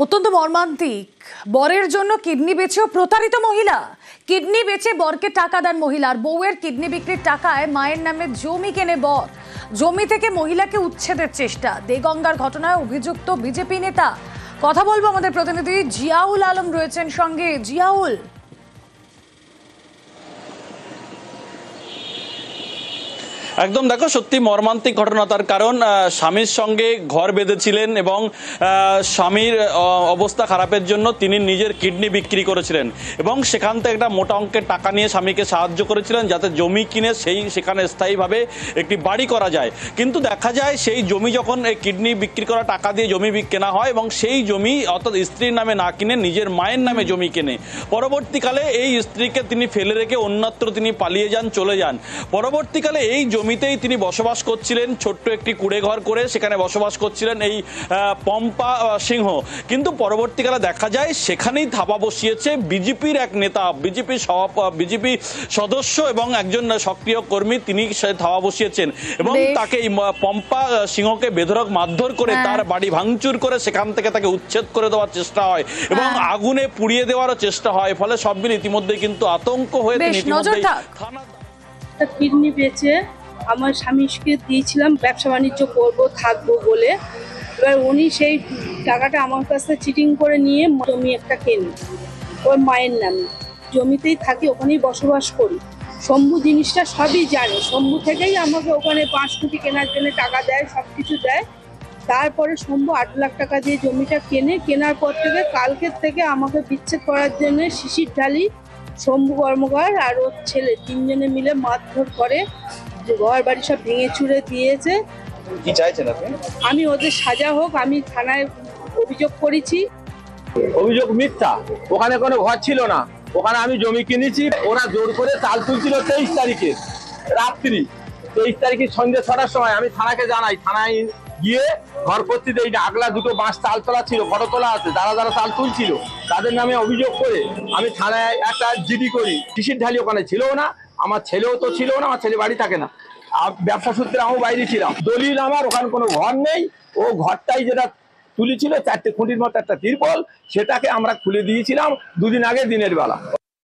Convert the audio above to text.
অত্যন্ত মর্মান্তিক। বরের জন্য কিডনি বেচেও প্রতারিত মহিলা। কিডনি বেচে বরকে টাকা দেন মহিলার বউয়ের কিডনি বিক্রির টাকায় মায়ের নামে জমি কেনে বর। জমি থেকে মহিলাকে উচ্ছেদের চেষ্টা। দেগঙ্গার ঘটনায় অভিযুক্ত বিজেপি নেতা। কথা বলবো আমাদের প্রতিনিধি জিয়াউল আলম রয়েছেন সঙ্গে। জিয়াউল, একদম দেখো, সত্যি মর্মান্তিক ঘটনা। তার কারণ স্বামীর সঙ্গে ঘর বেঁধেছিলেন এবং স্বামীর অবস্থা খারাপের জন্য তিনি নিজের কিডনি বিক্রি করেছিলেন এবং সেখান থেকে একটা মোটা অঙ্কের টাকা নিয়ে স্বামীকে সাহায্য করেছিলেন যাতে জমি কিনে সেখানে স্থায়ীভাবে একটি বাড়ি করা যায়। কিন্তু দেখা যায় সেই জমি যখন এই কিডনি বিক্রি করা টাকা দিয়ে জমি কেনা হয় এবং সেই জমি অর্থাৎ স্ত্রীর নামে না কিনে নিজের মায়ের নামে জমি কেনে। পরবর্তীকালে এই স্ত্রীকে তিনি ফেলে রেখে অন্যত্র তিনি পালিয়ে যান, চলে যান। পরবর্তীকালে এই জমিতেই তিনি বসবাস করছিলেন, ছোট্ট একটি কুড়ে ঘর করে সেখানে বসবাস করছিলেন এই পম্পা সিংহ। কিন্তু পরবর্তীকালে দেখা যায় সেখানেই থাবা বসিয়েছে বিজেপির এক নেতা, বিজেপি সদস্য এবং একজন সক্রিয় কর্মী। তিনি থাবা বসিয়েছেন এবং তাকে পম্পা সিংহকে বেধড়ক মারধর করে তার বাড়ি ভাঙচুর করে সেখান থেকে তাকে উচ্ছেদ করে দেওয়ার চেষ্টা হয় এবং আগুনে পুড়িয়ে দেওয়ারও চেষ্টা হয়। ফলে সব মিলে ইতিমধ্যে কিন্তু আতঙ্ক হয়ে কিডনি বেচে আমার স্বামীকে দিয়েছিলাম, ব্যবসা বাণিজ্য করবো থাকবো বলে। এবার উনি সেই টাকাটা আমার কাছ থেকে চিটিং করে নিয়ে জমি একটা কেনে ওর মায়ের নামে। জমিতেই থাকি, ওখানেই বসবাস করি। শম্ভু জিনিসটা সবই জানে, শম্ভু থেকেই আমাকে ওখানে 5 কোটি কেনার জন্য টাকা দেয়, সব কিছু দেয়। তারপরে শম্ভু 8 লাখ টাকা দিয়ে জমিটা কেনার পর থেকে কালকের থেকে আমাকে বিচ্ছেদ করার জন্য শিশির ঢালি, শম্ভু কর্মকার আর ওর ছেলে 3 জনে মিলে মারধর করে, ঘর বাড়ি সব ভেঙে চুরে দিয়েছে। কি চাইছেন আপনি? আমি ওদের সাজা হোক, আমি থানায় অভিযোগ করেছি। অভিযোগ মিথ্যা, ওখানে কোনো ঘর ছিল না, ওখানে আমি জমি কিনেছি। ওরা জোর করে চাল তুলছিল 23 তারিখে রাত্রি, 23 তারিখে সন্ধ্যে 6টার সময় আমি থানাকে জানাই। থানায় গিয়ে ঘর করতে দেই না, আগলা দুটো বাঁশ চাল তোলা ছিল, ফটো তোলা আছে, যারা যারা চাল তুলছিল তাদের নামে অভিযোগ করে আমি থানায় একটা জিডি করি। শিশির ঢালি ওখানে ছিল না, আমার ছেলেও তো ছিল না, আমার ছেলে বাড়ি থাকে না, ব্যবসা সূত্রে আমি বাইরে ছিলাম। দলিল আমার, ওখানে কোনো ঘর নেই। ও ঘরটাই যেটা তুলেছিল 4টে খুঁটির মতো একটা তিরপল, সেটাকে আমরা খুলে দিয়েছিলাম 2 দিন আগে দিনের বেলা।